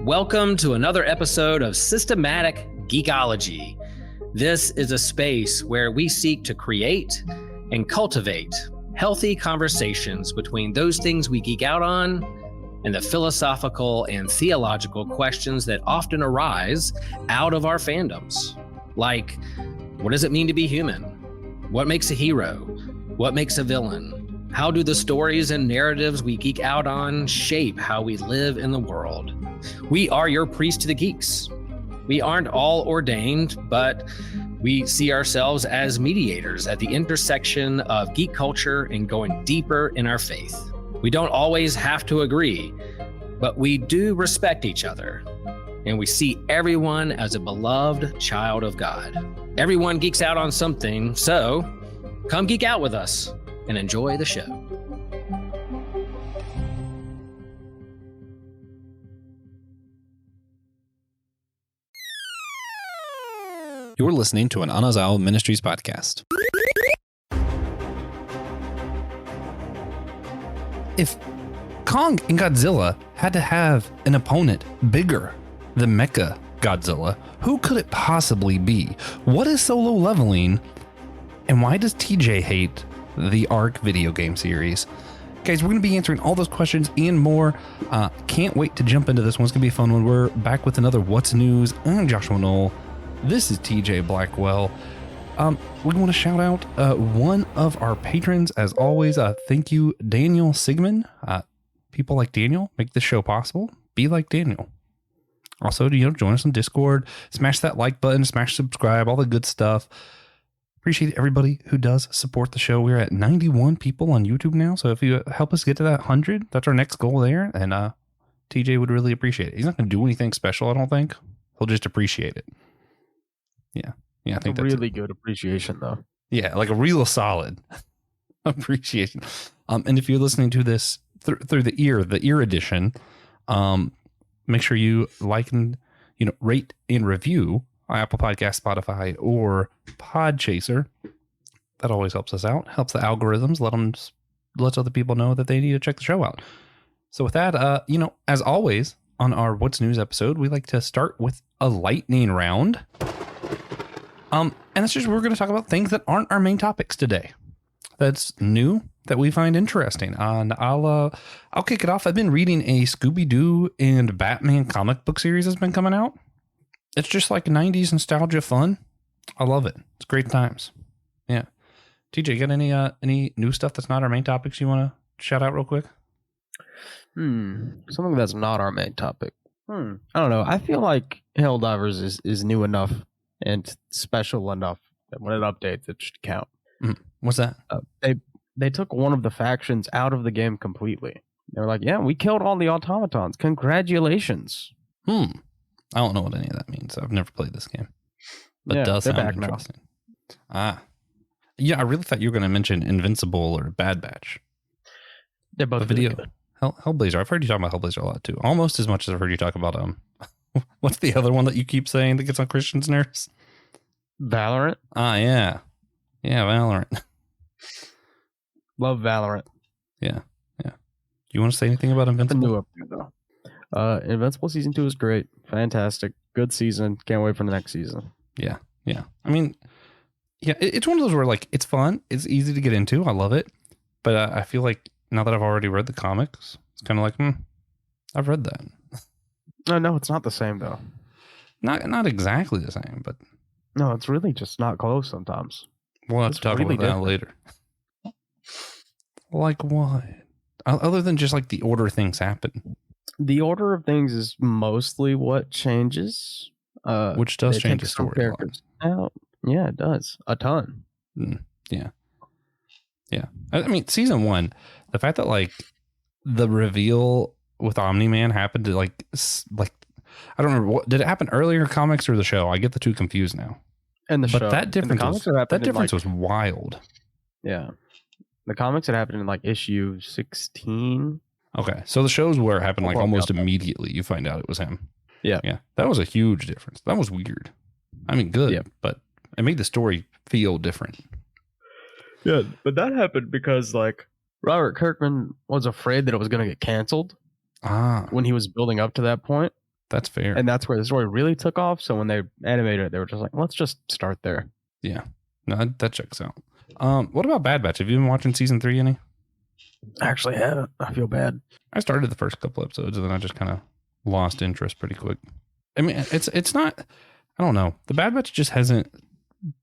Welcome to another episode of Systematic Geekology. This is a space where we seek to create and cultivate healthy conversations between those things we geek out on and the philosophical and theological questions that often arise out of our fandoms. Like, what does it mean to be human? What makes a hero? What makes a villain? How do the stories and narratives we geek out on shape how we live in the world? We are your priest to the geeks. We aren't all ordained, but we see ourselves as mediators at the intersection of geek culture and going deeper in our faith. We don't always have to agree, but we do respect each other, and we see everyone as a beloved child of God. Everyone geeks out on something, so come geek out with us and enjoy the show. You're listening to an Anazao Ministries podcast. If Kong and Godzilla had to have an opponent bigger than Mecha Godzilla, who could it possibly be? What is solo leveling? And why does TJ hate the Ark video game series? Guys, we're going to be answering all those questions and more. Can't wait to jump into this one. It's going to be a fun one. We're back with another What's News. I'm Joshua Noel. This is TJ Blackwell. We want to shout out one of our patrons, as always. Thank you, Daniel Sigmund. People like Daniel make this show possible. Be like Daniel. Also, join us on Discord. Smash that like button. Smash subscribe. All the good stuff. Appreciate everybody who does support the show. We're at 91 people on YouTube now. So if you help us get to that 100, that's our next goal there. And TJ would really appreciate it. He's not going to do anything special, I don't think. He'll just appreciate it. Yeah, I think that's really good appreciation, though. Yeah, like a real solid appreciation. And if you're listening to this through the ear edition, make sure you like and rate and review on Apple Podcast, Spotify, or Podchaser. That always helps us out. Helps the algorithms. Lets other people know that they need to check the show out. So with that, as always on our What's News episode, we like to start with a lightning round. And that's just, we're going to talk about things that aren't our main topics today. That's new, that we find interesting. And I'll kick it off. I've been reading a Scooby-Doo and Batman comic book series that's been coming out. It's just like 90s nostalgia fun. I love it. It's great times. Yeah. TJ, you got any new stuff that's not our main topics you want to shout out real quick? Something that's not our main topic. I don't know. I feel like Helldivers is new enough and special enough that when it updates, it should count. What's that? They took one of the factions out of the game completely. They were like, yeah, we killed all the automatons. Congratulations. I don't know what any of that means. I've never played this game. But it does sound interesting. Yeah, I really thought you were going to mention Invincible or Bad Batch. They're both video. Really good. Hellblazer. I've heard you talk about Hellblazer a lot too. Almost as much as I've heard you talk about what's the other one that you keep saying that gets on Christian's nerves? Valorant? Yeah. Yeah, Valorant. Love Valorant. Yeah. You want to say anything about Invincible? The new update, though. Invincible Season 2 is great. Fantastic. Good season. Can't wait for the next season. Yeah. I mean, it's one of those where, like, it's fun. It's easy to get into. I love it. But I feel like now that I've already read the comics, it's kind of like, I've read that. No, it's not the same, though. Not exactly the same, but... No, it's really just not close sometimes. We'll have to talk about that later. Like what? Other than just like the order things happen. The order of things is mostly what changes. Which does change the story. Yeah, it does. A ton. Yeah. I mean, season 1, the fact that like the reveal with Omni-Man happened to like I don't remember, did it happen earlier in comics or the show? I get the two confused now. And the show. That difference was wild. Yeah. The comics, it happened in like issue 16. Okay. So the shows where it happened like almost immediately, you find out it was him. Yeah. That was a huge difference. That was weird. I mean, good, but it made the story feel different. Yeah, but that happened because like Robert Kirkman was afraid that it was going to get canceled. when he was building up to that point. That's fair. And that's where the story really took off. So when they animated it, they were just like, let's just start there. Yeah. No, that checks out. What about Bad Batch? Have you been watching season 3 any? I actually haven't. I feel bad. I started the first couple episodes and then I just kind of lost interest pretty quick. I mean, it's not, I don't know. The Bad Batch just hasn't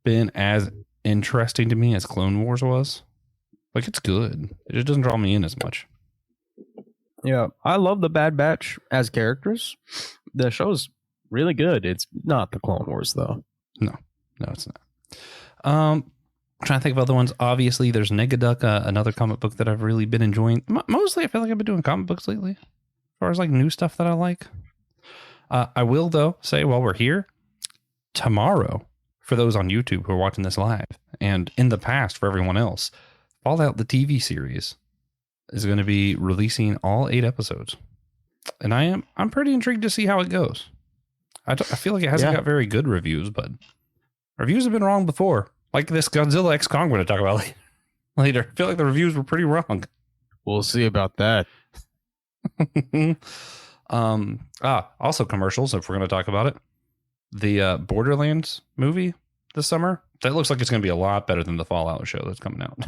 been as interesting to me as Clone Wars was. Like, it's good. It just doesn't draw me in as much. Yeah, I love the Bad Batch as characters. The show's really good. It's not the Clone Wars, though. No, it's not. Trying to think of other ones. Obviously, there's Negaduck, another comic book that I've really been enjoying. Mostly, I feel like I've been doing comic books lately, as far as like new stuff that I like. I will, though, say while we're here, tomorrow, for those on YouTube who are watching this live, and in the past for everyone else, Fallout the TV series is going to be releasing all 8 episodes, and I'm pretty intrigued to see how it goes. I feel like it hasn't got very good reviews, but reviews have been wrong before. Like this Godzilla X Kong we're going to talk about later. I feel like the reviews were pretty wrong. We'll see about that. Also commercials, if we're going to talk about it. The Borderlands movie this summer, that looks like it's going to be a lot better than the Fallout show that's coming out.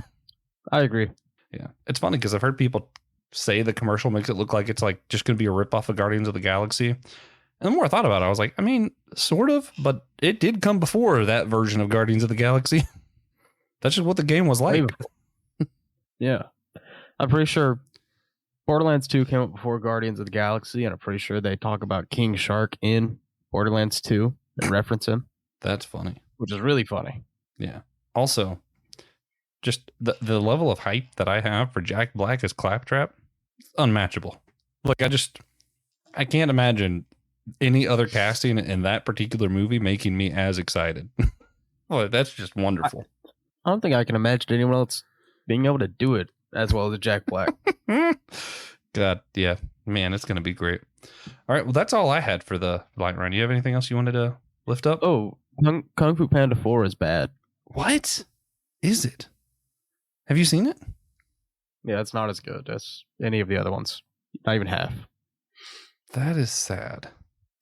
I agree. Yeah. It's funny because I've heard people say the commercial makes it look like it's like just going to be a ripoff of Guardians of the Galaxy. And the more I thought about it, I was like, I mean, sort of, but it did come before that version of Guardians of the Galaxy. That's just what the game was like. Yeah. I'm pretty sure Borderlands 2 came out before Guardians of the Galaxy, and I'm pretty sure they talk about King Shark in Borderlands 2 and reference him. That's funny. Which is really funny. Yeah. Also, just the level of hype that I have for Jack Black as Claptrap, it's unmatchable. Like, I can't imagine any other casting in that particular movie making me as excited. Oh, that's just wonderful. I don't think I can imagine anyone else being able to do it as well as Jack Black. God, yeah. Man, it's going to be great. All right, well, that's all I had for the light run. Do you have anything else you wanted to lift up? Oh, Kung Fu Panda 4 is bad. What is it? Have you seen it? Yeah, it's not as good as any of the other ones. Not even half. That is sad.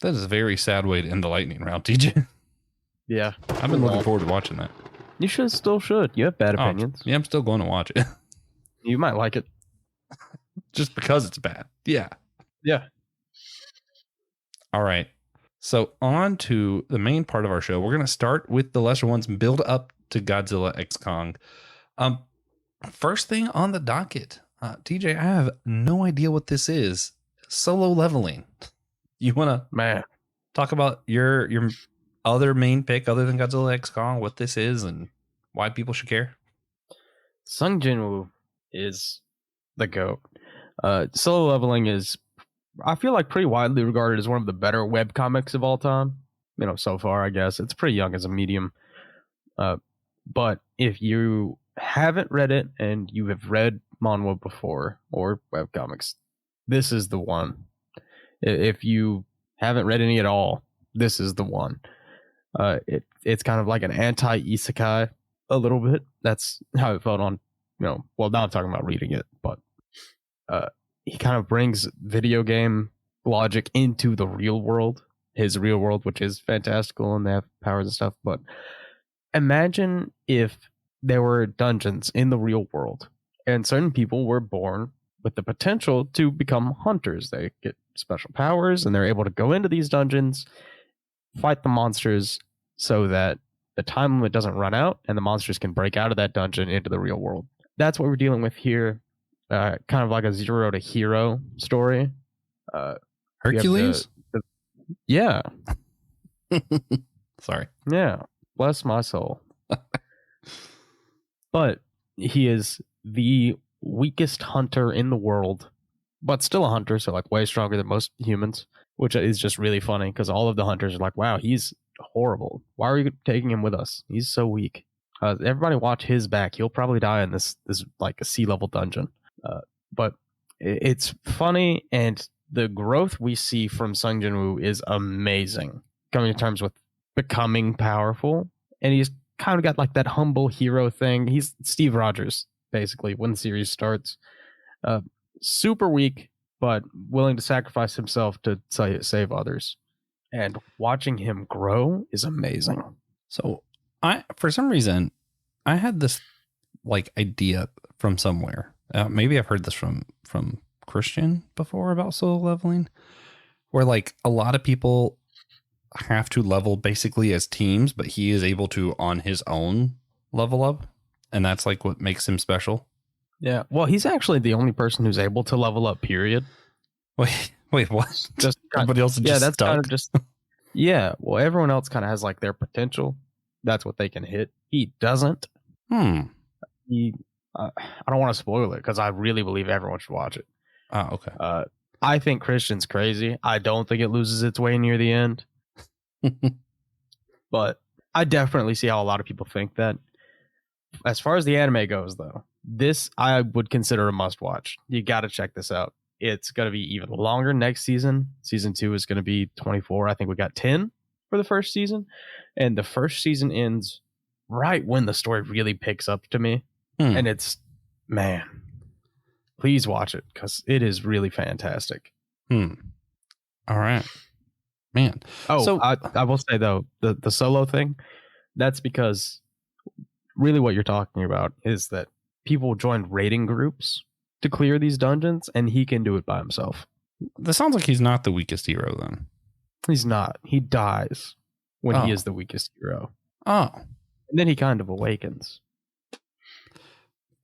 That is a very sad way to end the lightning round, TJ. Yeah. I've been looking forward to watching that. You still should. You have bad opinions. Yeah, I'm still going to watch it. You might like it. Just because it's bad. Yeah. Yeah. All right. So on to the main part of our show. We're going to start with the lesser ones and build up to Godzilla X Kong. First thing on the docket. TJ, I have no idea what this is. Solo leveling. You want to talk about your other main pick other than Godzilla X Kong, what this is and why people should care? Sung Jinwoo is the GOAT. Solo leveling is, I feel like, pretty widely regarded as one of the better webcomics of all time. You know, so far, I guess. It's pretty young as a medium. But if you haven't read it and you have read manhwa before or webcomics, this is the one. If you haven't read any at all, this is the one. It's kind of like an anti-isekai a little bit. That's how it felt on, well, now I'm talking about reading it, but he kind of brings video game logic into the real world, his real world, which is fantastical and they have powers and stuff. But imagine if there were dungeons in the real world and certain people were born with the potential to become hunters. They get special powers and they're able to go into these dungeons, fight the monsters so that the time limit doesn't run out and the monsters can break out of that dungeon into the real world. That's what we're dealing with here. Kind of like a Zero to Hero story. Hercules? Yeah. Sorry. Yeah. Bless my soul. But he is the weakest hunter in the world, but still a hunter, so like way stronger than most humans, which is just really funny because all of the hunters are like, wow, he's horrible. Why are you taking him with us? He's so weak. Everybody watch his back. He'll probably die in this like a sea level dungeon. But it's funny, and the growth we see from Sung Jinwoo is amazing. Coming to terms with becoming powerful, and he's kind of got like that humble hero thing. He's Steve Rogers basically when the series starts. Super weak, but willing to sacrifice himself to save others. And watching him grow is amazing. So for some reason, I had this like idea from somewhere. Maybe I've heard this from Christian before about solo leveling, where like a lot of people have to level basically as teams, but he is able to on his own level up, and that's like what makes him special. Yeah. Well, he's actually the only person who's able to level up, period. Wait, what? Just everybody else is just that's stuck? kind of just yeah. Well, everyone else kind of has like their potential. That's what they can hit. He doesn't. He. I don't want to spoil it because I really believe everyone should watch it. Oh, okay. I think Christian's crazy. I don't think it loses its way near the end. But I definitely see how a lot of people think that. As far as the anime goes, though, this I would consider a must watch. You got to check this out. It's going to be even longer next season. Season 2 is going to be 24. I think we got 10 for the first season. And the first season ends right when the story really picks up to me. And it's, man, please watch it because it is really fantastic. All right, man. Oh, so I will say, though, the solo thing, that's because really what you're talking about is that people join raiding groups to clear these dungeons, and he can do it by himself. This sounds like he's not the weakest hero, then. He's not. He dies when he Oh. is the weakest hero. Oh, And then he kind of awakens.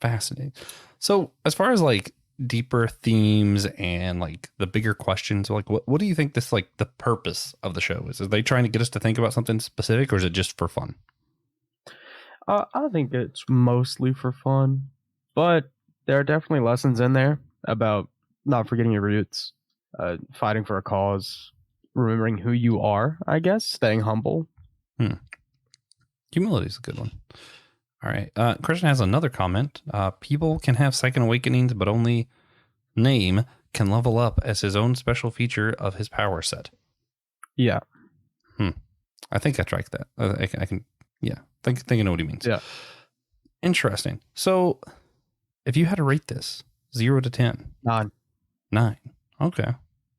fascinating. So as far as like deeper themes and like the bigger questions, like what do you think this like the purpose of the show is? Are they trying to get us to think about something specific, or is it just for fun? I think it's mostly for fun, but there are definitely lessons in there about not forgetting your roots, fighting for a cause, remembering who you are, I guess, staying humble. Humility is a good one. All right. Christian has another comment. People can have second awakenings, but only Name can level up as his own special feature of his power set. Yeah. I think I tracked that. I can. Yeah. I think I know what he means. Yeah. Interesting. So if you had to rate this 0 to 10, 9. Okay.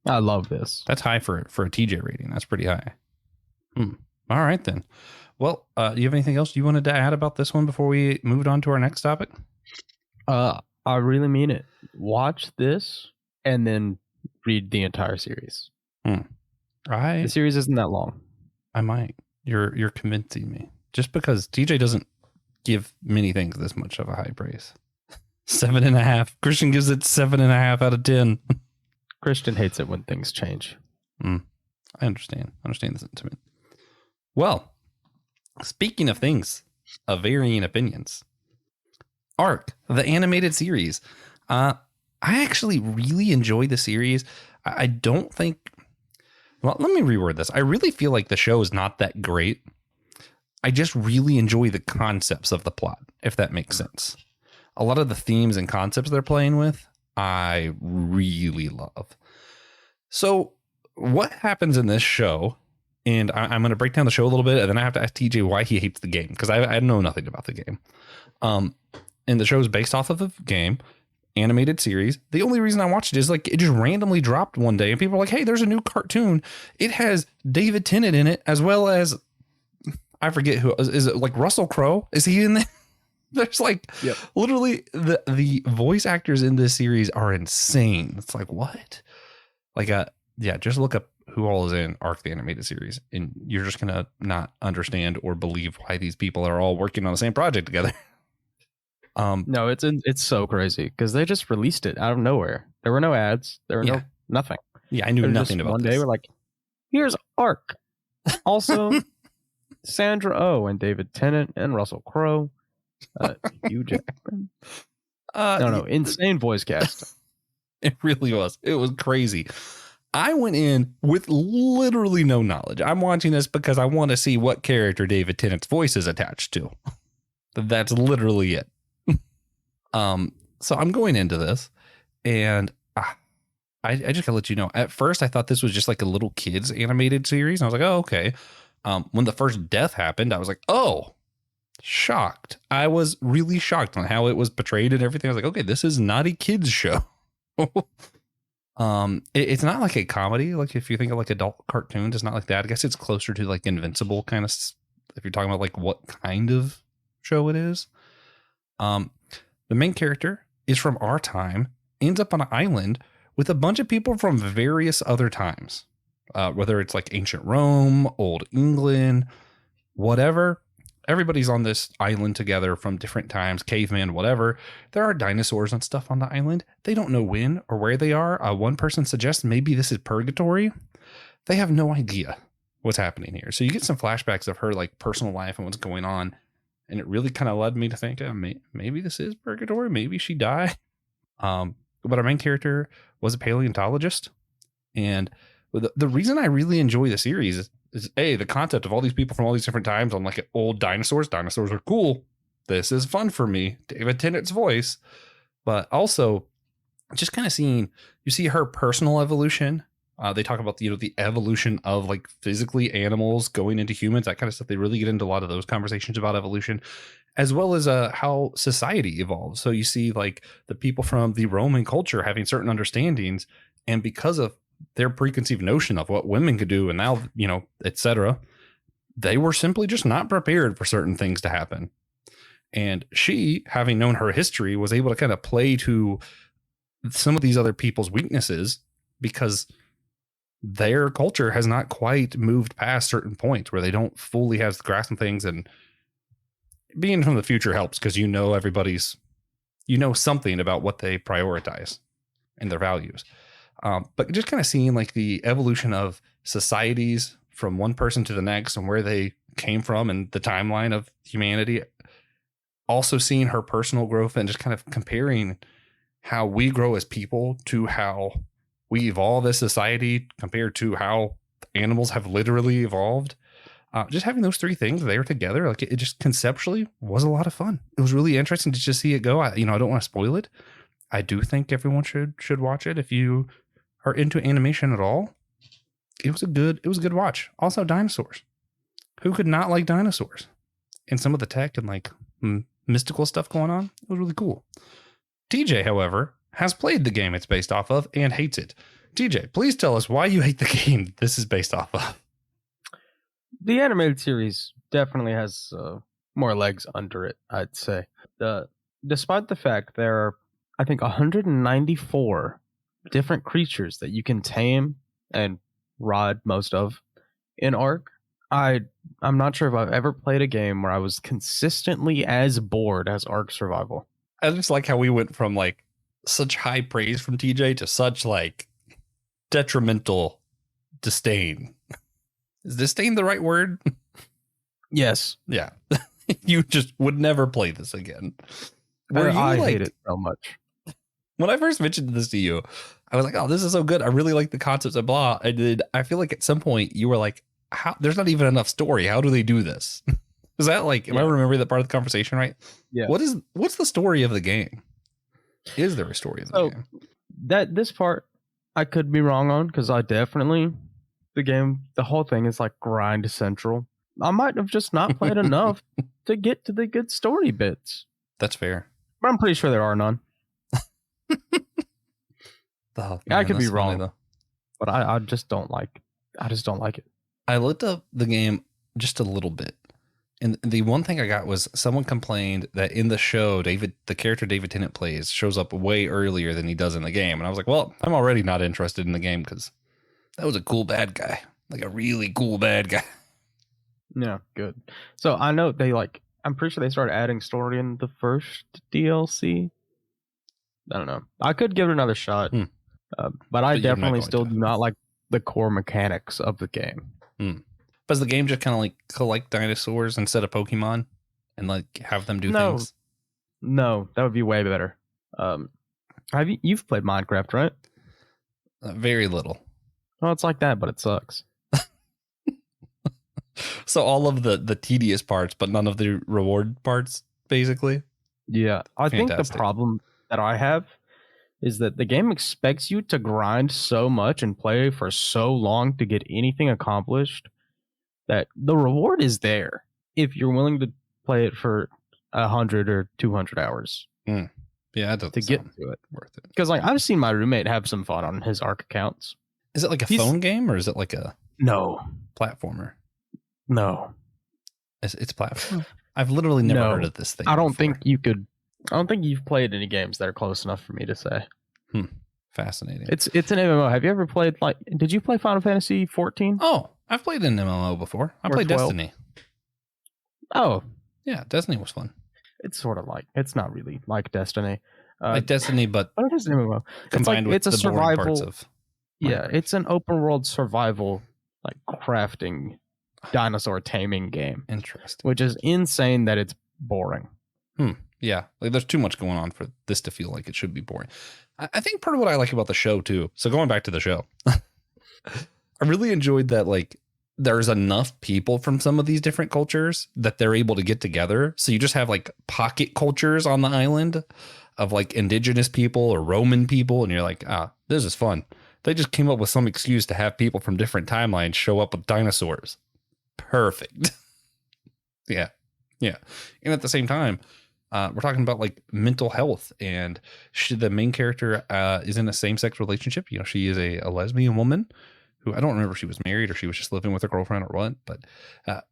I love this. That's high for a TJ rating. That's pretty high. All right, then. Well, do you have anything else you wanted to add about this one before we moved on to our next topic? I really mean it. Watch this and then read the entire series. The series isn't that long. I might. You're convincing me. Just because TJ doesn't give many things this much of a high praise. 7.5. Christian gives it 7.5 out of 10. Christian hates it when things change. I understand. I understand the sentiment. Well, speaking of things of varying opinions, Arc, the animated series. I actually really enjoy the series. I don't think. Well, let me reword this. I really feel like the show is not that great. I just really enjoy the concepts of the plot, if that makes sense. A lot of the themes and concepts they're playing with, I really love. So what happens in this show, and I'm going to break down the show a little bit, and then I have to ask TJ why he hates the game, because I know nothing about the game. And the show is based off of a game, animated series. The only reason I watched it is like it just randomly dropped one day, and people were like, hey, there's a new cartoon. It has David Tennant in it, as well as, I forget who, is it like Russell Crowe? Is he in there? There's like literally the voice actors in this series are insane. It's like, what? Like, just look up who all is in Arc, the animated series, and you're just going to not understand or believe why these people are all working on the same project together. No, it's so crazy because they just released it out of nowhere. There were no ads. There were nothing. Yeah, I knew nothing about one this. day we're like, here's Arc. Also, Sandra Oh and David Tennant and Russell Crowe. Hugh Jackman. No, insane voice cast. It really was. It was crazy. I went in with literally no knowledge. I'm watching this because I want to see what character David Tennant's voice is attached to. That's literally it. So I'm going into this, and I just gotta let you know. At first, I thought this was just like a little kids animated series, and I was like, oh, okay. When the first death happened, I was like, oh, shocked. I was really shocked on how it was portrayed and everything. I was like, okay, this is not a kids show. It's not like a comedy. Like if you think of like adult cartoons, it's not like that. I guess it's closer to like Invincible kind of. If you're talking about like what kind of show it is, the main character is from our time, ends up on an island with a bunch of people from various other times, whether it's like ancient Rome, old England, whatever. Everybody's on this island together from different times, caveman, whatever. There are dinosaurs and stuff on the island. They don't know when or where they are. One person suggests maybe this is purgatory. They have no idea what's happening here. So you get some flashbacks of her like personal life and what's going on. And it really kind of led me to think, maybe this is purgatory. Maybe she died. But our main character was a paleontologist. And the reason I really enjoy the series is the concept of all these people from all these different times on like old dinosaurs. Dinosaurs are cool. This is fun for me. David Tennant's voice. But also just kind of you see her personal evolution. They talk about the evolution of like physically animals going into humans, that kind of stuff. They really get into a lot of those conversations about evolution, as well as how society evolves. So you see like the people from the Roman culture having certain understandings, and because of their preconceived notion of what women could do and now, etc., they were simply just not prepared for certain things to happen. And she, having known her history, was able to kind of play to some of these other people's weaknesses because their culture has not quite moved past certain points where they don't fully have the grasp on things. And being from the future helps because something about what they prioritize and their values. But just kind of seeing like the evolution of societies from one person to the next and where they came from and the timeline of humanity. Also seeing her personal growth and just kind of comparing how we grow as people to how we evolve as society compared to how animals have literally evolved. Just having those three things there together, like it just conceptually was a lot of fun. It was really interesting to just see it go. I don't want to spoil it. I do think everyone should watch it if you are into animation at all. It was a good watch. Also, dinosaurs. Who could not like dinosaurs? And some of the tech and like mystical stuff going on. It was really cool. TJ, however, has played the game it's based off of and hates it. TJ, please tell us why you hate the game this is based off of. The animated series definitely has more legs under it, I'd say. Despite the fact there are, I think, 194 different creatures that you can tame and ride most of in Ark. I'm not sure if I've ever played a game where I was consistently as bored as Ark Survival. I just like how we went from like such high praise from TJ to such like detrimental disdain. Is disdain the right word? Yes. Yeah. You just would never play this again. I hate it so much. When I first mentioned this to you, I was like, oh, this is so good. I really like the concepts of blah. And then I feel like at some point you were like, how there's not even enough story. How do they do this? Is that like, am I remembering that part of the conversation right? Yeah. What's the story of the game? Is there a story of the game? This part I could be wrong on because the whole thing is like grind central. I might have just not played enough to get to the good story bits. That's fair. But I'm pretty sure there are none. I could be wrong, though. But I just don't like it. I looked up the game just a little bit. And the one thing I got was someone complained that in the show, the character David Tennant plays shows up way earlier than he does in the game. And I was like, well, I'm already not interested in the game because that was a cool bad guy, like a really cool bad guy. Yeah, good. So I know I'm pretty sure they started adding story in the first DLC. I don't know. I could give it another shot, but I definitely still do not like the core mechanics of the game. Does the game just kind of like collect dinosaurs instead of Pokemon and like have them do things? No, that would be way better. You've played Minecraft, right? Very little. Well, it's like that, but it sucks. So all of the tedious parts, but none of the reward parts, basically. Yeah, I think the problem that I have is that the game expects you to grind so much and play for so long to get anything accomplished that the reward is there if you're willing to play it for 100 or 200 hours. Yeah, it doesn't to get sound to it. worth it. Because like I've seen my roommate have some fun on his ARC accounts. Is it like a phone game or is it like a No. platformer? No. It's platform. I've literally never heard of this thing. I don't before. think you could. I don't think you've played any games that are close enough for me to say. Fascinating. It's an MMO. Have you ever played did you play Final Fantasy 14? Oh, I've played an MMO before. I Or played 12. Destiny. Oh, Yeah, Destiny was fun. it's sort of like, it's not really like Destiny. Like Destiny, but But it is an MMO. combined with it's a the boring parts survival. of Yeah, Minecraft. it's an open world survival, like crafting, dinosaur taming game, Interesting. which is insane that it's boring. Yeah, like there's too much going on for this to feel like it should be boring. I think part of what I like about the show too. So going back to the show, I really enjoyed that. Like, there's enough people from some of these different cultures that they're able to get together. So you just have like pocket cultures on the island of like indigenous people or Roman people, and you're like, this is fun. They just came up with some excuse to have people from different timelines show up with dinosaurs. Perfect. Yeah. And at the same time, we're talking about like mental health, and the main character is in a same-sex relationship. You know, she is a lesbian woman who, I don't remember if she was married or she was just living with a girlfriend or what, but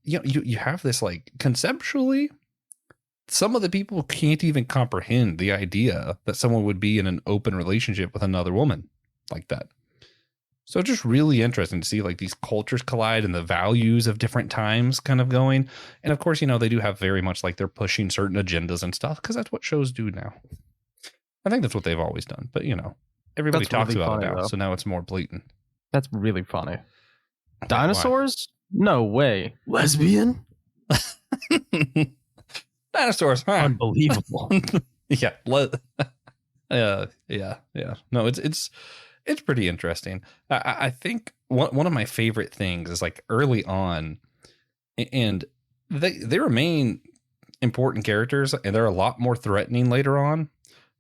you have this, like, conceptually, some of the people can't even comprehend the idea that someone would be in an open relationship with another woman like that. So just really interesting to see like these cultures collide and the values of different times kind of going. And of course, you know, they do have very much like they're pushing certain agendas and stuff because that's what shows do now. I think that's what they've always done. But, you know, everybody That's talks really about it funny, now. though. So now it's more blatant. That's really funny. Why? Dinosaurs? No way. Lesbian? Dinosaurs, huh? Unbelievable. Yeah. Yeah. No, it's pretty interesting. I think one of my favorite things is like early on, and they remain important characters, and they're a lot more threatening later on.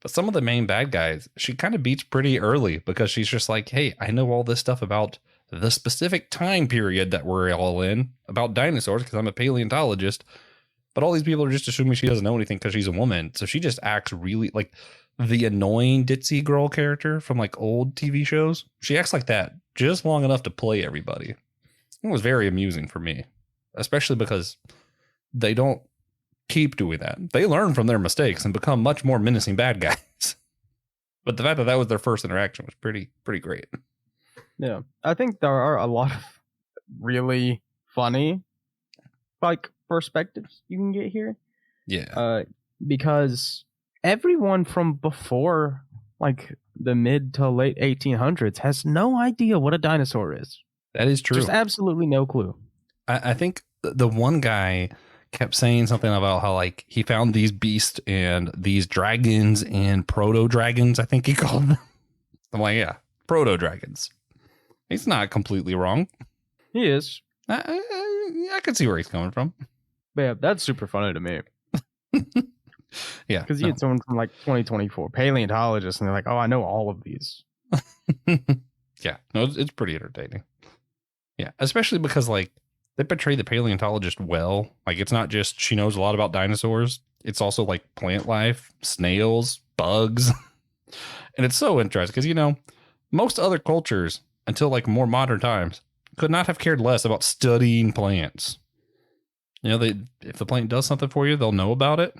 But some of the main bad guys, she kind of beats pretty early because she's just like, hey, I know all this stuff about the specific time period that we're all in about dinosaurs because I'm a paleontologist. But all these people are just assuming she doesn't know anything because she's a woman. So she just acts really like the annoying ditzy girl character from like old TV shows. She acts like that just long enough to play everybody. It was very amusing for me, especially because they don't keep doing that. They learn from their mistakes and become much more menacing bad guys. But the fact that that was their first interaction was pretty great. Yeah. I think there are a lot of really funny like perspectives you can get here. Yeah. Because everyone from before like the mid to late 1800s has no idea what a dinosaur is. That is true. Just absolutely no clue. I think the one guy kept saying something about how like he found these beasts and these dragons and proto dragons, I think he called them. I'm like, yeah, proto dragons. He's not completely wrong. He is. I can see where he's coming from. But yeah, that's super funny to me. Yeah. Because you had someone from like 2024, paleontologists, and they're like, oh, I know all of these. Yeah. No, it's pretty entertaining. Yeah. Especially because like they portray the paleontologist well. Like it's not just she knows a lot about dinosaurs. It's also like plant life, snails, bugs. And it's so interesting because, you know, most other cultures until like more modern times could not have cared less about studying plants. You know, if the plant does something for you, they'll know about it.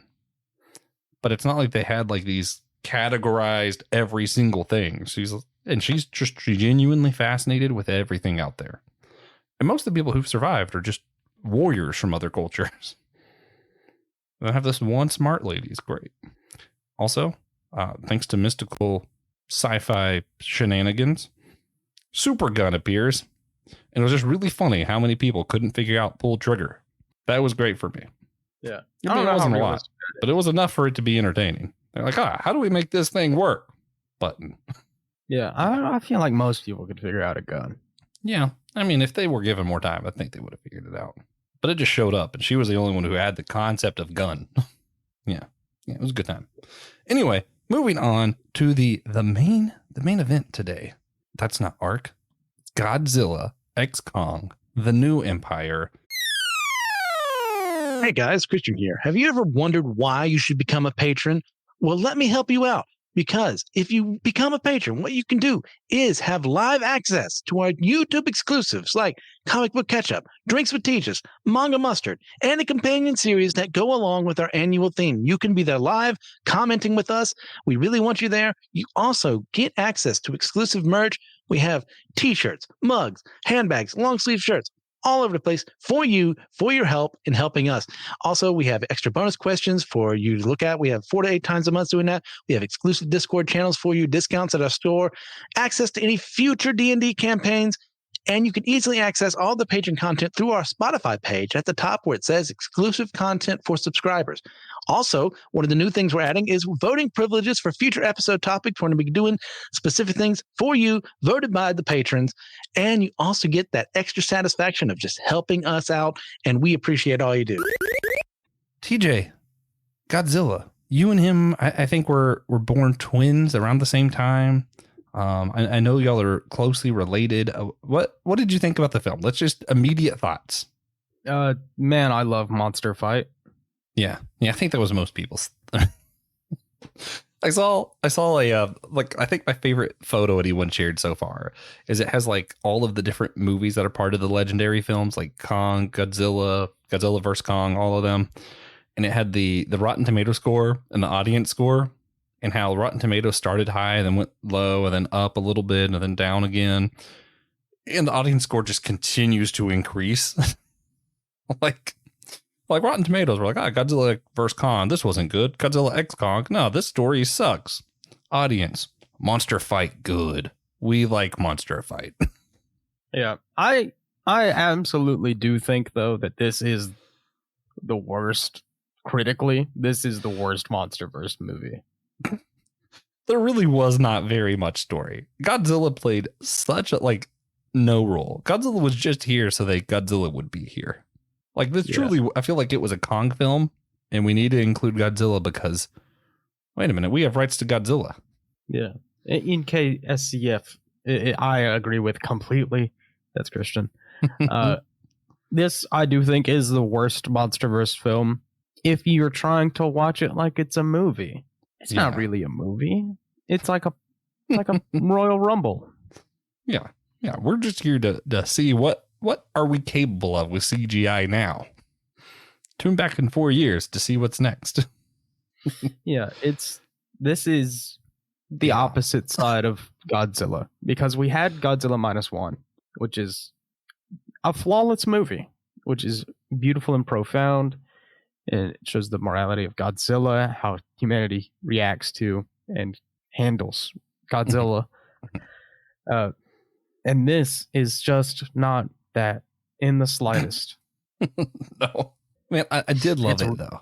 But it's not like they had like these categorized every single thing. She's just genuinely fascinated with everything out there. And most of the people who've survived are just warriors from other cultures. And I have this one smart lady. It's great. Also, thanks to mystical sci-fi shenanigans, Super Gun appears. And it was just really funny how many people couldn't figure out pull trigger. That was great for me. Yeah. I mean, it wasn't a lot, but it was enough for it to be entertaining. They're like, how do we make this thing work? Button. Yeah, I feel like most people could figure out a gun. Yeah. I mean, if they were given more time, I think they would have figured it out. But it just showed up, and she was the only one who had the concept of gun. Yeah, it was a good time. Anyway, moving on to the main event today. That's not ARC. It's Godzilla X Kong, the New Empire. Hey guys, Christian here. Have you ever wondered why you should become a patron? Well, let me help you out. Because if you become a patron, what you can do is have live access to our YouTube exclusives like Comic Book Ketchup, Drinks with Teachers, Manga Mustard, and a companion series that go along with our annual theme. You can be there live, commenting with us. We really want you there. You also get access to exclusive merch. We have t-shirts, mugs, handbags, long sleeve shirts, all over the place for you, for your help in helping us. Also, we have extra bonus questions for you to look at. We have 4 to 8 times a month doing that. We have exclusive Discord channels for you, discounts at our store, access to any future D&D campaigns, and you can easily access all the patron content through our Spotify page at the top where it says exclusive content for subscribers. Also, one of the new things we're adding is voting privileges for future episode topics. We're going to be doing specific things for you, voted by the patrons. And you also get that extra satisfaction of just helping us out. And we appreciate all you do. TJ, Godzilla, you and him, I think were born twins around the same time. I know y'all are closely related. What did you think about the film? Let's just immediate thoughts. Man, I love Monster Fight. Yeah, I think that was most people's. I saw a I think my favorite photo anyone shared so far is it has like all of the different movies that are part of the legendary films like Kong, Godzilla vs. Kong, all of them, and it had the Rotten Tomato score and the audience score, and how Rotten Tomatoes started high and then went low and then up a little bit and then down again, and the audience score just continues to increase. Like Rotten Tomatoes were like, Godzilla vs. Kong, this wasn't good. Godzilla X Kong, no, this story sucks. Audience, Monster Fight, good. We like Monster Fight. Yeah, I absolutely do think though that this is the worst. Critically, this is the worst MonsterVerse movie. There really was not very much story. Godzilla played such a no role. Godzilla was just here so that Godzilla would be here. Like this truly, I feel like it was a Kong film, and we need to include Godzilla because, wait a minute, we have rights to Godzilla. Yeah, in KSCF, I agree with completely. That's Christian. This I do think is the worst MonsterVerse film. If you're trying to watch it like it's a movie, it's not really a movie. It's like a Royal Rumble. Yeah, we're just here to see what are we capable of with CGI now. Tune back in 4 years to see what's next. Yeah, this is the opposite side of Godzilla, because we had Godzilla -1, which is a flawless movie, which is beautiful and profound. And it shows the morality of Godzilla, how humanity reacts to and handles Godzilla. And this is just not that in the slightest. No. Man, I did love it though.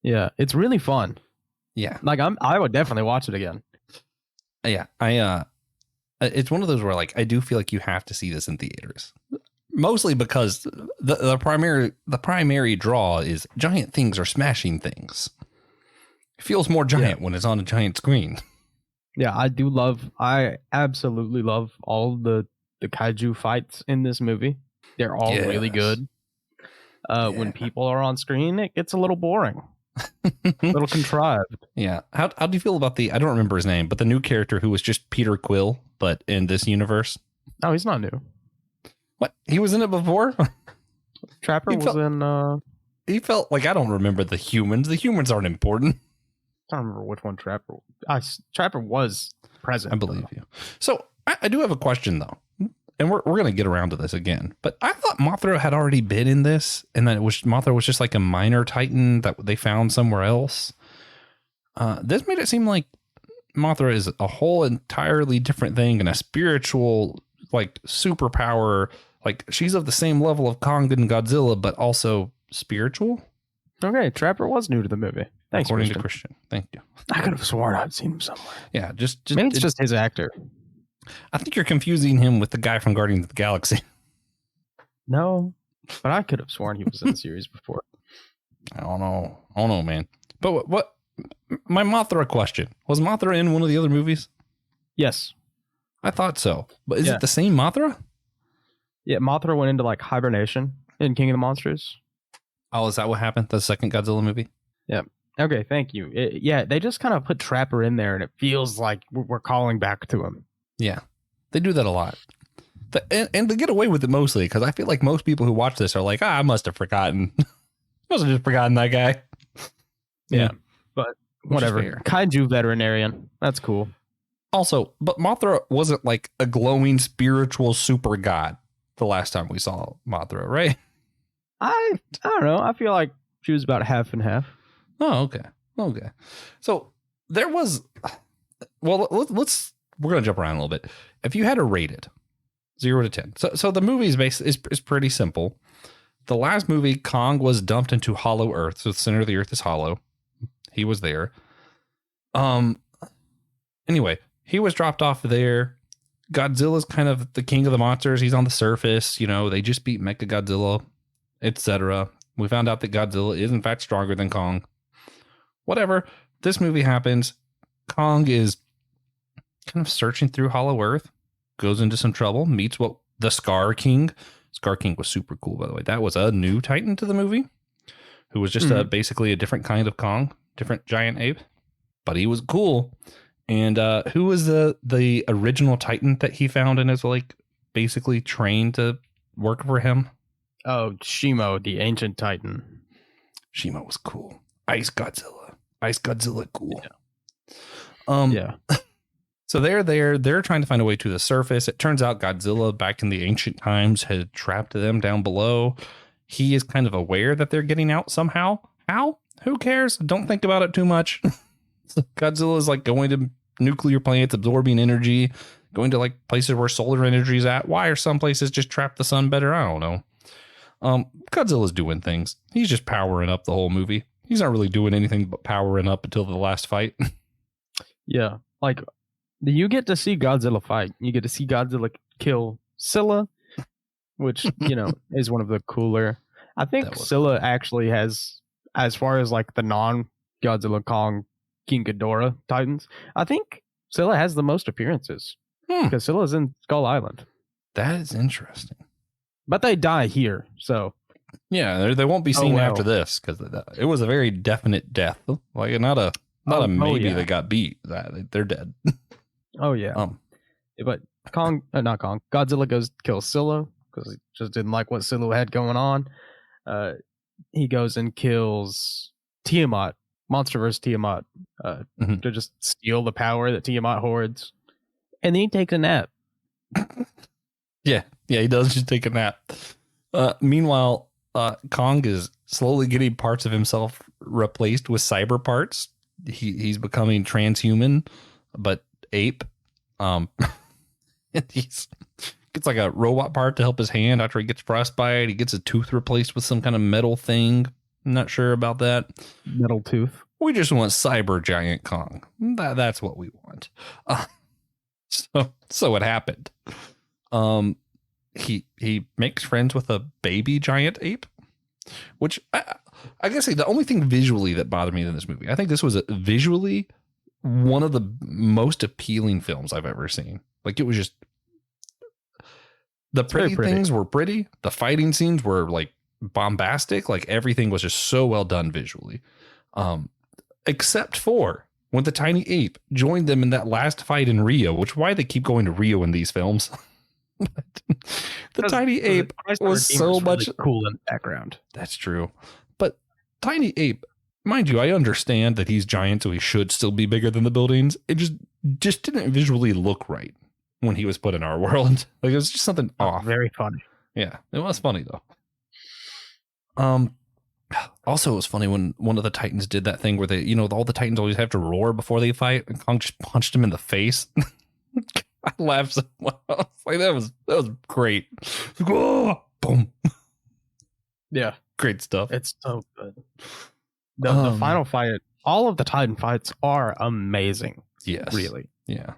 Yeah, it's really fun. Yeah. Like I would definitely watch it again. Yeah. It's one of those where I do feel like you have to see this in theaters. Mostly because the primary draw is giant things are smashing things. It feels more giant when it's on a giant screen. Yeah, I absolutely love all the kaiju fights in this movie. They're all really good. When people are on screen, it gets a little boring. A little contrived. Yeah. How do you feel about I don't remember his name, but the new character who was just Peter Quill, but in this universe? Oh, he's not new. What? He was in it before? Trapper was in... He felt like I don't remember the humans. The humans aren't important. I don't remember which one Trapper... Trapper was present. I believe you. So, I do have a question, though. And we're going to get around to this again. But I thought Mothra had already been in this. And that Mothra was just like a minor titan that they found somewhere else. This made it seem like Mothra is a whole entirely different thing and a spiritual, superpower. She's of the same level of Kong and Godzilla, but also spiritual. Okay, Trapper was new to the movie. Thanks, according to Christian. Thank you. I could have sworn I'd seen him somewhere. Yeah, just maybe it's just his actor. I think you're confusing him with the guy from Guardians of the Galaxy. No, but I could have sworn he was in the series before. I don't know, man. But what? My Mothra question: was Mothra in one of the other movies? Yes, I thought so. But is it the same Mothra? Yeah, Mothra went into hibernation in King of the Monsters. Oh, is that what happened? The second Godzilla movie? Yeah. Okay, thank you. Yeah, they just kind of put Trapper in there, and it feels like we're calling back to him. Yeah, they do that a lot. And they get away with it mostly because I feel like most people who watch this are like, I must have forgotten. Must have just forgotten that guy. Yeah, but whatever. Kaiju veterinarian. That's cool. Also, but Mothra wasn't like a glowing spiritual super god the last time we saw Mothra, right? I don't know. I feel like she was about half and half. Oh, okay. Okay. So there was, well, we're going to jump around a little bit. If you had to rate it 0 to 10. So the movie is pretty simple. The last movie, Kong was dumped into hollow earth. So the center of the earth is hollow. He was there. Anyway, he was dropped off there. Godzilla's kind of the king of the monsters. He's on the surface. You know, they just beat Mechagodzilla, etc. We found out that Godzilla is in fact stronger than Kong. Whatever. This movie happens. Kong is kind of searching through hollow earth, goes into some trouble, meets the Scar King. Scar King was super cool, by the way. That was a new Titan to the movie, who was just basically a different kind of Kong, different giant ape, but he was cool. And who was the original Titan that he found and is like basically trained to work for him? Oh, Shimo, the ancient Titan. Shimo was cool. Ice Godzilla, cool. Yeah. So they're trying to find a way to the surface. It turns out Godzilla back in the ancient times had trapped them down below. He is kind of aware that they're getting out somehow. How? Who cares? Don't think about it too much. Godzilla is like going to nuclear plants, absorbing energy, going to like places where solar energy is at. Why are some places just trap the sun better? I don't know. Godzilla's doing things. He's just powering up the whole movie. He's not really doing anything but powering up until the last fight. Yeah, like you get to see Godzilla fight. You get to see Godzilla kill Scylla, which, you know, is one of the cooler. I think Scylla actually has, as far as like the non-Godzilla Kong King Ghidorah Titans, I think Scylla has the most appearances because Scylla's in Skull Island. That is interesting. But they die here, so yeah, they won't be seen after this because it was a very definite death. Like not a maybe that got beat. They're dead. Oh yeah. But Godzilla goes to kill Scylla because he just didn't like what Scylla had going on. He goes and kills Tiamat, Monsterverse Tiamat, to just steal the power that Tiamat hoards. And then he takes a nap. Yeah, he does just take a nap. Meanwhile, Kong is slowly getting parts of himself replaced with cyber parts. He's becoming transhuman, but ape. And he's gets like a robot part to help his hand after he gets frostbite. He gets a tooth replaced with some kind of metal thing. I'm not sure about that. Metal tooth. We just want cyber giant Kong. That's what we want. So it happened. He makes friends with a baby giant ape, which I guess the only thing visually that bothered me in this movie, I think this was visually one of the most appealing films I've ever seen. Like it was just the pretty things were pretty. The fighting scenes were like bombastic. Like everything was just so well done visually. Except for when the tiny ape joined them in that last fight in Rio, which why they keep going to Rio in these films. The tiny ape was so much really cool in the background. That's true. But tiny ape, mind you, I understand that he's giant, so he should still be bigger than the buildings. It just didn't visually look right when he was put in our world. Like it was just something off. Very funny. Yeah, it was funny though. Also, it was funny when one of the Titans did that thing where they, you know, all the Titans always have to roar before they fight, and Kong just punched him in the face. I laughed so well. Like that was great. Oh, boom. Yeah, great stuff. It's so good. The final fight, all of the Titan fights are amazing. Yes, really. Yeah,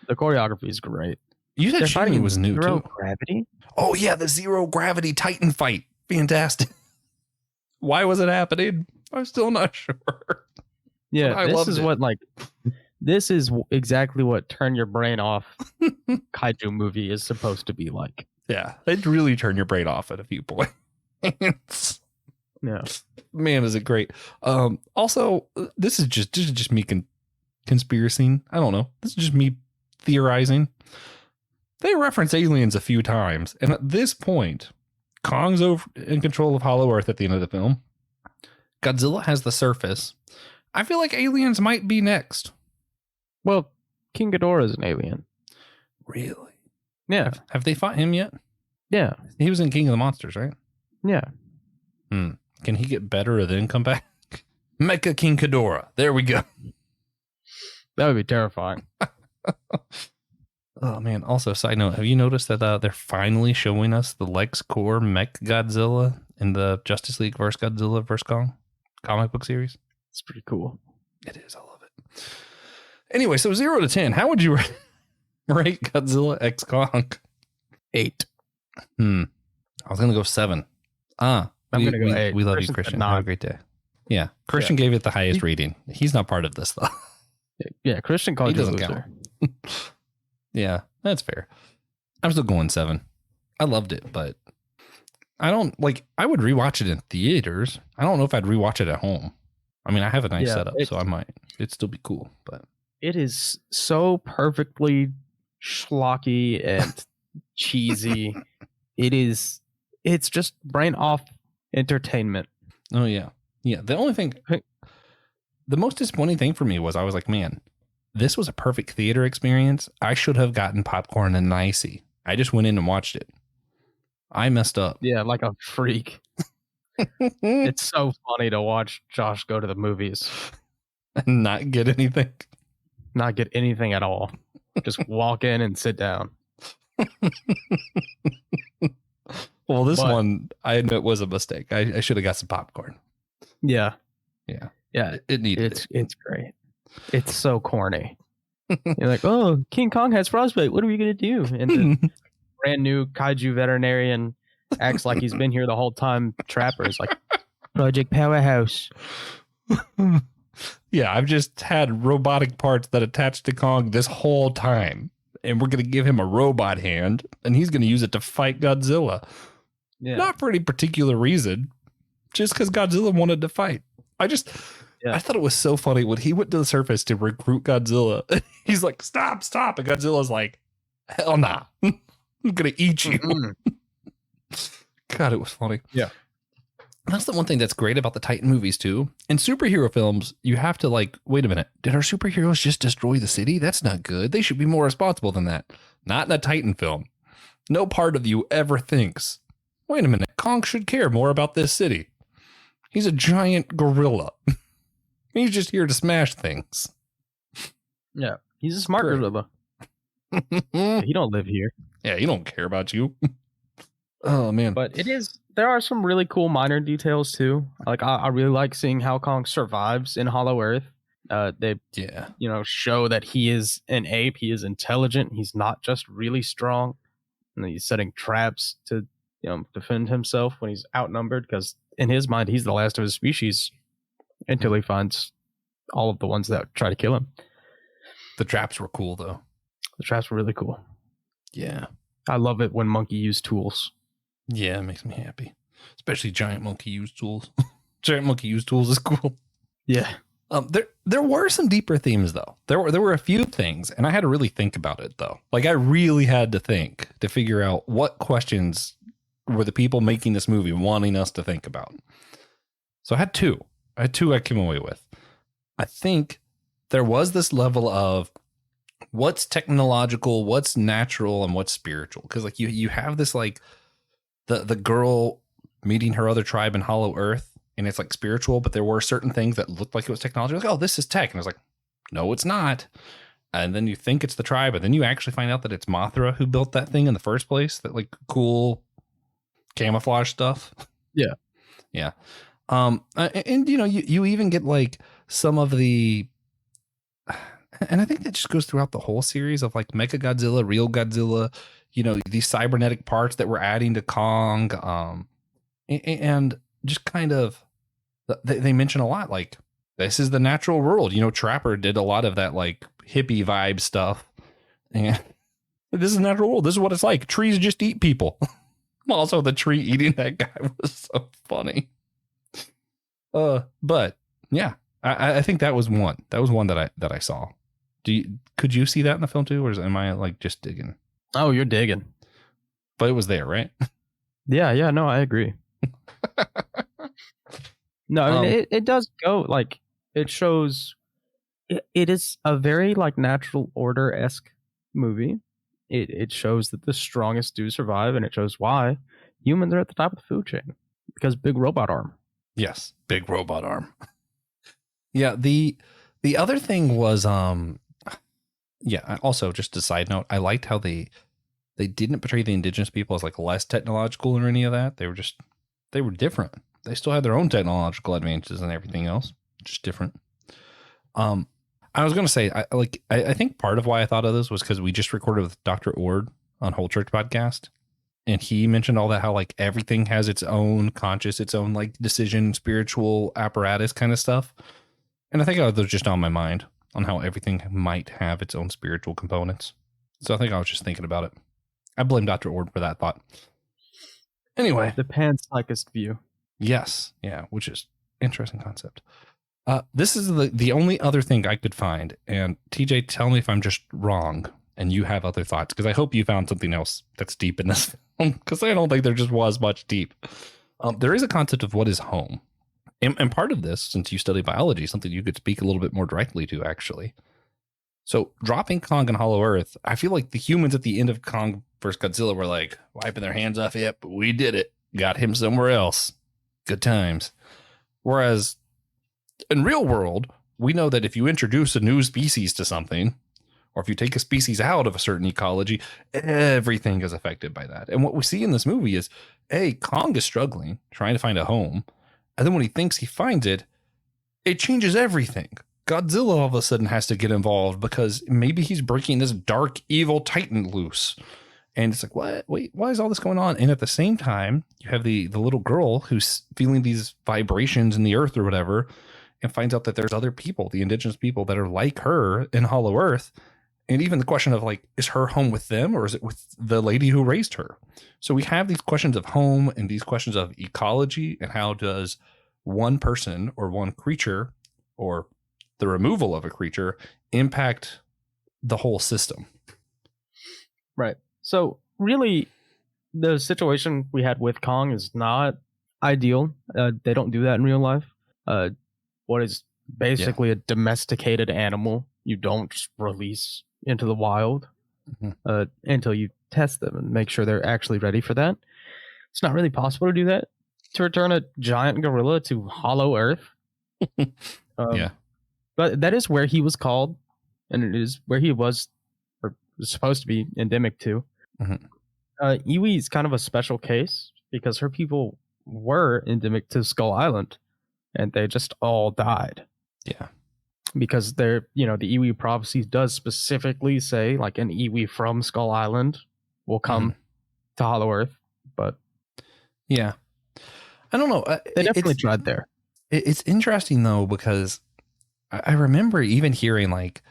the choreography is great. You said fighting was new zero too. Gravity. Oh yeah, the zero gravity Titan fight, fantastic. Why was it happening? I'm still not sure. Yeah, this is exactly what turn your brain off kaiju movie is supposed to be like. Yeah, they'd really turn your brain off at a few points. Yeah. Man, is it great. Also, this is just me conspiracy. I don't know. This is just me theorizing. They reference aliens a few times, and at this point, Kong's in control of Hollow Earth at the end of the film. Godzilla has the surface. I feel like aliens might be next. Well, King Ghidorah is an alien. Really? Yeah. Have they fought him yet? Yeah. He was in King of the Monsters, right? Yeah. Can he get better and then come back? Mecha King Ghidorah. There we go. That would be terrifying. Oh, man. Also, side note, have you noticed that they're finally showing us the LexCorp Mech Godzilla in the Justice League vs. Godzilla vs. Kong comic book series? It's pretty cool. It is. I love it. Anyway, so 0 to 10. How would you rate Godzilla X Kong? 8. I was going to go 7. I'm going to go 8. We love you, Christian. Have a great day. Yeah. Christian gave it the highest rating. He's not part of this, though. Yeah, Christian called you a loser. Yeah, that's fair. I'm still going 7. I loved it, but I don't I would rewatch it in theaters. I don't know if I'd rewatch it at home. I mean, I have a nice setup, so I might. It'd still be cool, but it is so perfectly schlocky and cheesy. It's just brain off entertainment. Oh yeah. Yeah. The most disappointing thing for me was I was like, man, this was a perfect theater experience. I should have gotten popcorn and an icy. I just went in and watched it. I messed up. Yeah, like a freak. It's so funny to watch Josh go to the movies and not get anything. Not get anything at all. Just walk in and sit down. Well, this one, I admit, was a mistake. I should have got some popcorn. Yeah. Yeah. Yeah. It needed it. It's great. It's so corny. You're like, oh, King Kong has frostbite. What are we going to do? And the brand new kaiju veterinarian acts like he's been here the whole time. Trapper is like, Project Powerhouse. Yeah, I've just had robotic parts that attach to Kong this whole time. And we're going to give him a robot hand, and he's going to use it to fight Godzilla. Yeah. Not for any particular reason, just because Godzilla wanted to fight. I thought it was so funny when he went to the surface to recruit Godzilla. He's like, stop. And Godzilla's like, hell nah. I'm going to eat you. God, it was funny. Yeah. That's the one thing that's great about the Titan movies, too. In superhero films, you have to wait a minute. Did our superheroes just destroy the city? That's not good. They should be more responsible than that. Not in a Titan film. No part of you ever thinks, wait a minute, Kong should care more about this city. He's a giant gorilla. He's just here to smash things. Yeah, he's a smart gorilla. He don't live here. Yeah, he don't care about you. Oh, man. But there are some really cool minor details, too. I really like seeing how Kong survives in Hollow Earth. They show that he is an ape. He is intelligent. He's not just really strong. And he's setting traps to defend himself when he's outnumbered, because in his mind, he's the last of his species until he finds all of the ones that try to kill him. The traps were cool, though. The traps were really cool. Yeah. I love it when monkey use tools. Yeah, it makes me happy. Especially giant monkey use tools. Giant monkey use tools is cool. Yeah. There were some deeper themes, though. There were a few things, and I had to really think about it, though. I really had to think to figure out what questions were the people making this movie wanting us to think about. So I had two. I came away with. I think there was this level of what's technological, what's natural, and what's spiritual. Because you have this the girl meeting her other tribe in Hollow Earth, and it's spiritual, but there were certain things that looked like it was technology. Oh, this is tech. And I was like, no, it's not. And then you think it's the tribe, and then you actually find out that it's Mothra who built that thing in the first place. That cool camouflage stuff. Yeah. Yeah. And you even get some of the, and I think that just goes throughout the whole series of Mecha Godzilla, Real Godzilla, these cybernetic parts that we're adding to Kong. And just kind of, they mention a lot, this is the natural world. Trapper did a lot of that hippie vibe stuff. And this is the natural world. This is what it's like. Trees just eat people. Also, the tree eating that guy was so funny. But yeah, I think that was one. That was one that I saw. Could you see that in the film too, or am I like just digging? Oh, you're digging. But it was there, right? Yeah, no, I agree. No, I mean, it does go, like, it shows, it is a very, like, natural order-esque movie. It shows that the strongest do survive, and it shows why humans are at the top of the food chain. Because big robot arm. Yes, big robot arm. Yeah, the other thing was, also just a side note, I liked how they didn't portray the indigenous people as like less technological or any of that. They were different. They still had their own technological advantages and everything else, just different. I was going to say, I think part of why I thought of this was because we just recorded with Dr. Ord on Whole Church Podcast. And he mentioned all that, how like everything has its own conscious, its own like decision, spiritual apparatus kind of stuff. And I think that was just on my mind on how everything might have its own spiritual components. So I think I was just thinking about it. I blame Dr. Ord for that thought. Anyway. The panpsychist view. Yes. Yeah. Which is interesting concept. This is the only other thing I could find. And TJ, tell me if I'm just wrong and you have other thoughts, because I hope you found something else that's deep in this film, because I don't think there just was much deep. There is a concept of what is home. And part of this, since you study biology, something you could speak a little bit more directly to, actually. So dropping Kong and Hollow Earth, I feel like the humans at the end of Kong vs. Godzilla were like wiping their hands off. Yep, we did it. Got him somewhere else. Good times. Whereas in real world, we know that if you introduce a new species to something, or if you take a species out of a certain ecology, everything is affected by that. And what we see in this movie is, Kong is struggling, trying to find a home. And then when he thinks he finds it, it changes everything. Godzilla all of a sudden has to get involved because maybe he's breaking this dark, evil titan loose. And it's like, what? Wait, why is all this going on? And at the same time, you have the little girl who's feeling these vibrations in the earth or whatever, and finds out that there's other people, the indigenous people that are like her in Hollow Earth. And even the question of like, is her home with them or is it with the lady who raised her? So we have these questions of home and these questions of ecology, and how does one person or one creature or the removal of a creature impact the whole system? Right. So really, the situation we had with Kong is not ideal. They don't do that in real life. What is basically a domesticated animal, you don't just release into the wild until you test them and make sure they're actually ready for that. It's not really possible to do that. To return a giant gorilla to Hollow Earth. But that is where he was called, and it is where he was, or was supposed to be, endemic to. Iwi is kind of a special case because her people were endemic to Skull Island, and they just all died. Yeah. Because they're, the Iwi prophecy does specifically say, like, an Iwi from Skull Island will come to Hollow Earth, but yeah, I don't know. They definitely tried there. It's interesting though, because I remember even hearing like,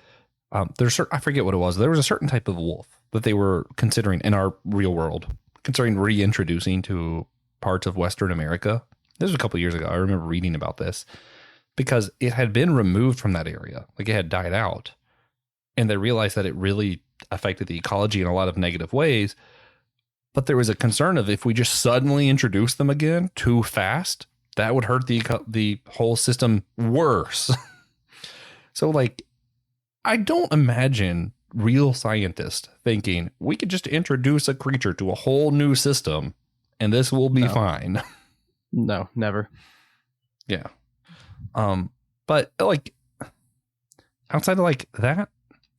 I forget what it was. There was a certain type of wolf that they were considering in our real world, considering reintroducing to parts of Western America. This was a couple of years ago. I remember reading about this because it had been removed from that area. Like it had died out, and they realized that it really affected the ecology in a lot of negative ways. But there was a concern of if we just suddenly introduce them again too fast, that would hurt the whole system worse. So like, I don't imagine real scientists thinking we could just introduce a creature to a whole new system and this will be fine. No, never. Yeah. But like outside of like that,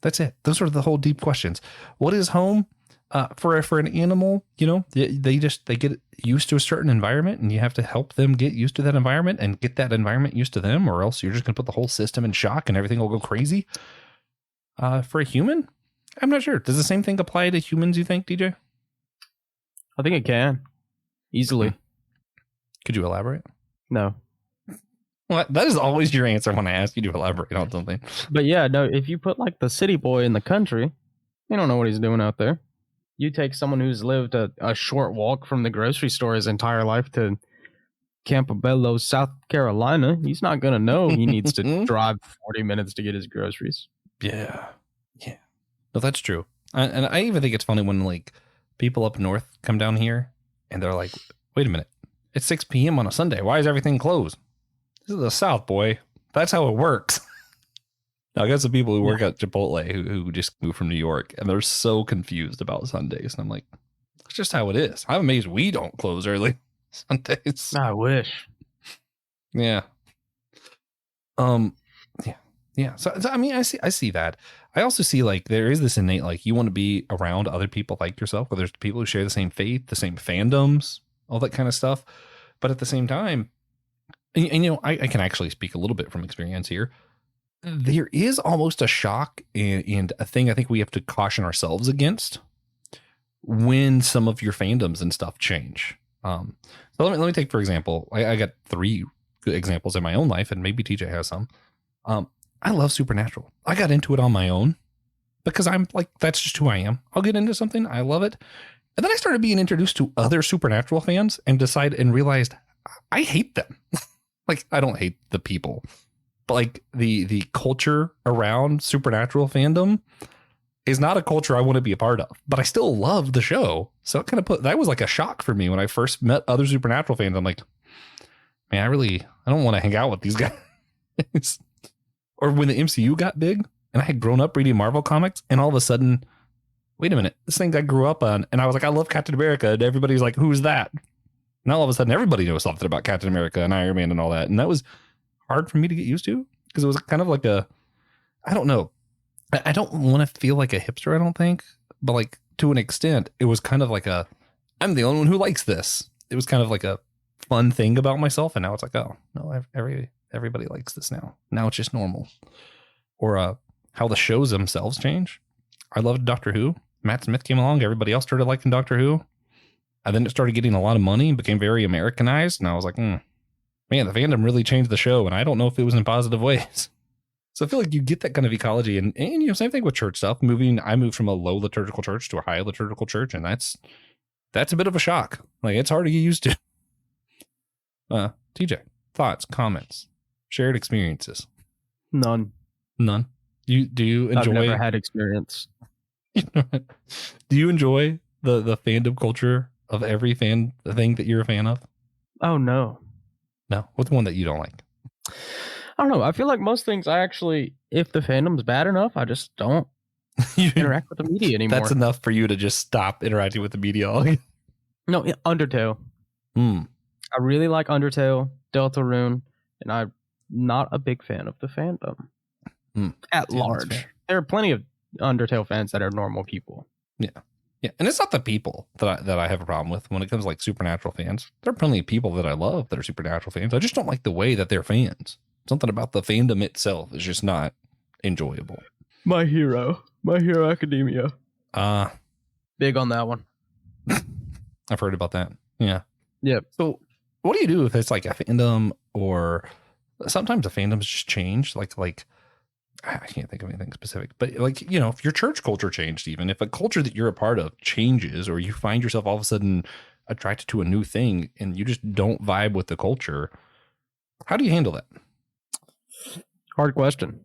that's it. Those are the whole deep questions. What is home? For an animal, they get used to a certain environment, and you have to help them get used to that environment and get that environment used to them, or else you're just going to put the whole system in shock and everything will go crazy. For a human, I'm not sure. Does the same thing apply to humans, you think, DJ? I think it can. Easily. Could you elaborate? No. Well, that is always your answer when I ask you to elaborate on something. But yeah, no, if you put like the city boy in the country, you don't know what he's doing out there. You take someone who's lived a short walk from the grocery store his entire life to Campobello, South Carolina, he's not gonna know he needs to drive 40 minutes to get his groceries. Yeah. No, that's true. And I even think it's funny when like people up north come down here and they're like, wait a minute, it's 6 p.m. on a Sunday. Why is everything closed? This is the South, boy. That's how it works. Now, I got some people who work at Chipotle who just moved from New York and they're so confused about Sundays. And I'm like, that's just how it is. I'm amazed we don't close early Sundays. I wish. Yeah. Yeah. So I mean, I see that. I also see like there is this innate, like you want to be around other people like yourself, whether it's people who share the same faith, the same fandoms, all that kind of stuff. But at the same time, and you know, I can actually speak a little bit from experience here. There is almost a shock and a thing I think we have to caution ourselves against when some of your fandoms and stuff change. So let me take, for example, I got 3 good examples in my own life, and maybe TJ has some. I love Supernatural. I got into it on my own because I'm like, that's just who I am. I'll get into something. I love it. And then I started being introduced to other Supernatural fans and realized I hate them. Like, I don't hate the people, but like the culture around Supernatural fandom is not a culture I want to be a part of, but I still love the show. So it kind of that was like a shock for me when I first met other Supernatural fans. I'm like, man, I don't want to hang out with these guys. Or when the MCU got big and I had grown up reading Marvel comics and all of a sudden, wait a minute, this thing I grew up on. And I was like, I love Captain America. And everybody's like, who's that? Now all of a sudden everybody knows something about Captain America and Iron Man and all that. And that was hard for me to get used to because it was kind of like I don't know. I don't want to feel like a hipster, I don't think. But like to an extent, it was kind of like I'm the only one who likes this. It was kind of like a fun thing about myself. And now it's like, oh, no, everybody likes this now. Now it's just normal. Or how the shows themselves change. I loved Doctor Who. Matt Smith came along. Everybody else started liking Doctor Who. And then it started getting a lot of money and became very Americanized. And I was like, man, the fandom really changed the show. And I don't know if it was in positive ways. So I feel like you get that kind of ecology. And you know, same thing with church stuff. I moved from a low liturgical church to a high liturgical church. And that's a bit of a shock. Like, it's hard to get used to. TJ, thoughts, comments, shared experiences? None. Do you enjoy? I've never had experience. Do you enjoy the fandom culture of every thing that you're a fan of? Oh no. What's the one that you don't like? I don't know. I feel like most things if the fandom's bad enough, I just don't interact with the media anymore. That's enough for you to just stop interacting with the media. No, Undertale. I really like Undertale, Deltarune, and I'm not a big fan of the fandom at large. There are plenty of Undertale fans that are normal people. Yeah. And it's not the people that I have a problem with when it comes to like Supernatural fans. There are plenty of people that I love that are Supernatural fans. I just don't like the way that they're fans. Something about the fandom itself is just not enjoyable. My Hero Academia. Big on that one. I've heard about that. Yeah. Yeah. So what do you do if it's like a fandom, or sometimes the fandoms just change? Like I can't think of anything specific, but like, you know, if your church culture changed, even if a culture that you're a part of changes, or you find yourself all of a sudden attracted to a new thing and you just don't vibe with the culture, how do you handle that? Hard question.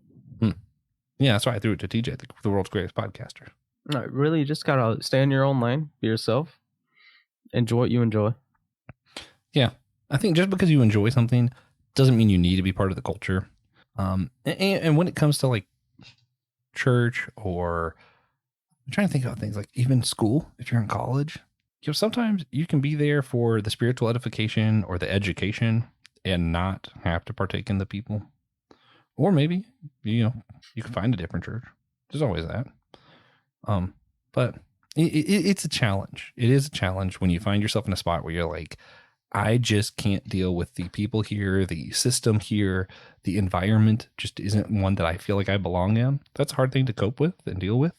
Yeah, that's why I threw it to TJ, the world's greatest podcaster. No, really, you just gotta stay in your own lane, be yourself, enjoy what you enjoy. Yeah, I think just because you enjoy something doesn't mean you need to be part of the culture. And when it comes to like church, or I'm trying to think about things like even school, if you're in college, you know, sometimes you can be there for the spiritual edification or the education and not have to partake in the people. Or maybe, you know, you can find a different church. There's always that. But it's a challenge. It is a challenge when you find yourself in a spot where you're like, I just can't deal with the people here, the system here, the environment just isn't one that I feel like I belong in. That's a hard thing to cope with and deal with.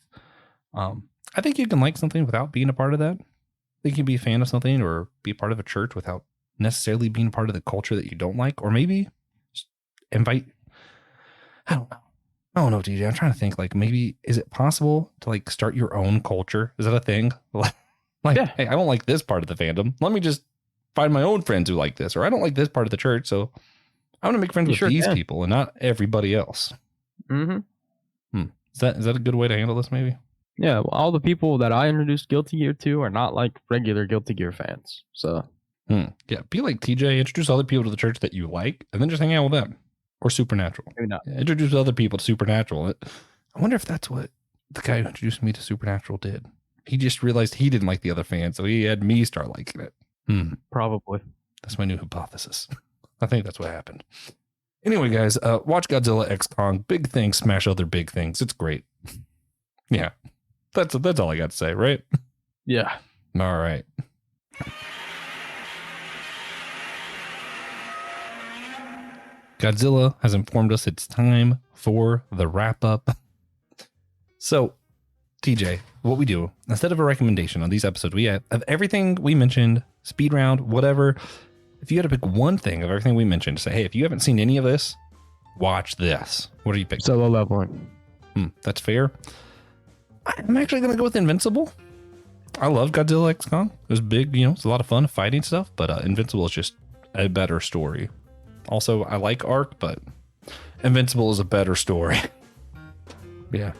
I think you can like something without being a part of that. I think you can be a fan of something or be a part of a church without necessarily being a part of the culture that you don't like, or maybe just invite. I don't know, DJ. I'm trying to think, like, maybe is it possible to like start your own culture? Is that a thing? Like, yeah. Hey, I don't like this part of the fandom. Let me just find my own friends who like this, or I don't like this part of the church, so I want to make friends You with sure these can. people and not everybody else. Mm-hmm. Is that a good way to handle this? Maybe. Yeah, well, all the people that I introduced Guilty Gear to are not like regular Guilty Gear fans. So Yeah, be like TJ. Introduce other people to the church that you like, and then just hang out with them. Or Supernatural. maybe not. Yeah, introduce other people to Supernatural. I wonder if that's what the guy who introduced me to Supernatural did. He just realized he didn't like the other fans, so he had me start liking it. Probably. That's my new hypothesis. I think that's what happened. Anyway, guys, watch Godzilla X Kong. Big things smash other big things. It's great. Yeah, that's all I got to say, right? Yeah. All right. Godzilla has informed us it's time for the wrap up. So, TJ, what we do, instead of a recommendation on these episodes, we have of everything we mentioned, speed round, whatever. If you had to pick one thing of everything we mentioned, say, hey, if you haven't seen any of this, watch this. What do you pick? Solo leveling. That's fair. I'm actually going to go with Invincible. I love Godzilla X Kong. It was big, it's a lot of fun fighting stuff, but Invincible is just a better story. Also, I like Arc, but Invincible is a better story. Yeah.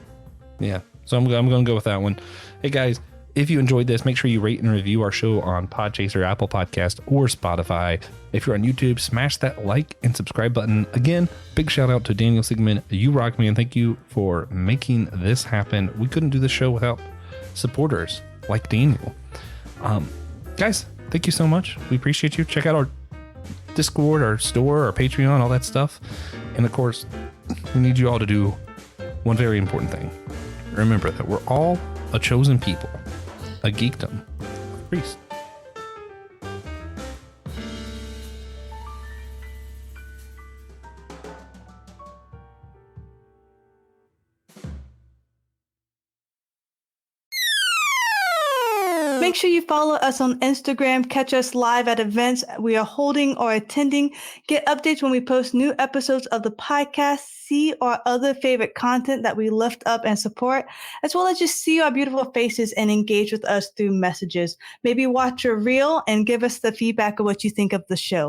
So I'm going to go with that one. Hey guys, if you enjoyed this, make sure you rate and review our show on Podchaser, Apple Podcast, or Spotify. If you're on YouTube, smash that like and subscribe button. Again, big shout out to Daniel Sigmund. You rock, man. Thank you for making this happen. We couldn't do this show without supporters like Daniel. Guys, thank you so much. We appreciate you. Check out our Discord, our store, our Patreon, all that stuff. And of course, we need you all to do one very important thing. Remember that we're all a chosen people, a geekdom priest. Make sure you follow us on Instagram, catch us live at events we are holding or attending, get updates when we post new episodes of the podcast, see our other favorite content that we lift up and support, as well as just see our beautiful faces and engage with us through messages. Maybe watch a reel and give us the feedback of what you think of the show.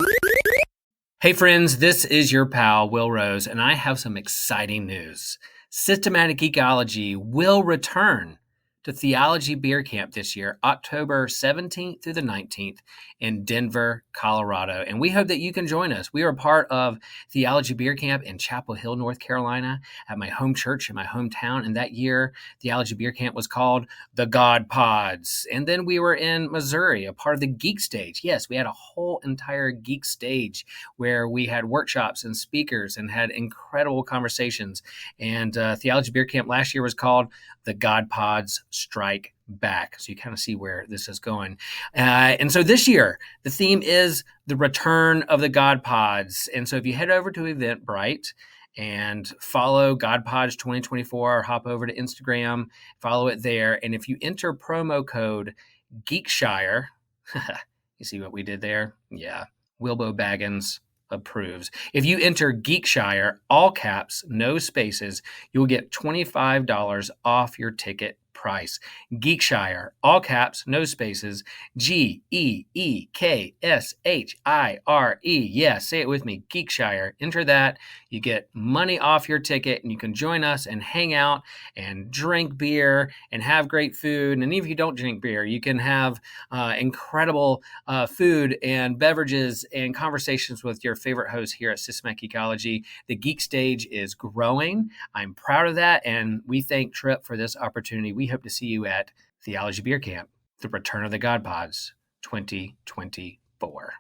Hey friends, this is your pal, Will Rose, and I have some exciting news. Systematic Geekology will return to Theology Beer Camp this year, October 17th through the 19th in Denver, Colorado. And we hope that you can join us. We are part of Theology Beer Camp in Chapel Hill, North Carolina, at my home church in my hometown. And that year, Theology Beer Camp was called the God Pods. And then we were in Missouri, a part of the Geek Stage. Yes, we had a whole entire Geek Stage where we had workshops and speakers and had incredible conversations. And Theology Beer Camp last year was called the God Pods Strike Back. So you kind of see where this is going. And so this year, the theme is the return of the God Pods. And so if you head over to Eventbrite and follow God Pods 2024, or hop over to Instagram, follow it there. And if you enter promo code Geekshire, you see what we did there? Yeah. Wilbo Baggins approves. If you enter Geekshire, all caps, no spaces, you'll get $25 off your ticket price. Geekshire, all caps, no spaces, Geekshire. Yeah, say it with me, Geekshire. Enter that. You get money off your ticket, and you can join us and hang out and drink beer and have great food. And even if you don't drink beer, you can have incredible food and beverages and conversations with your favorite hosts here at Systematic Geekology. The Geek Stage is growing. I'm proud of that, and we thank Trip for this opportunity. We hope to see you at Theology Beer Camp, the Return of the God Pods 2024.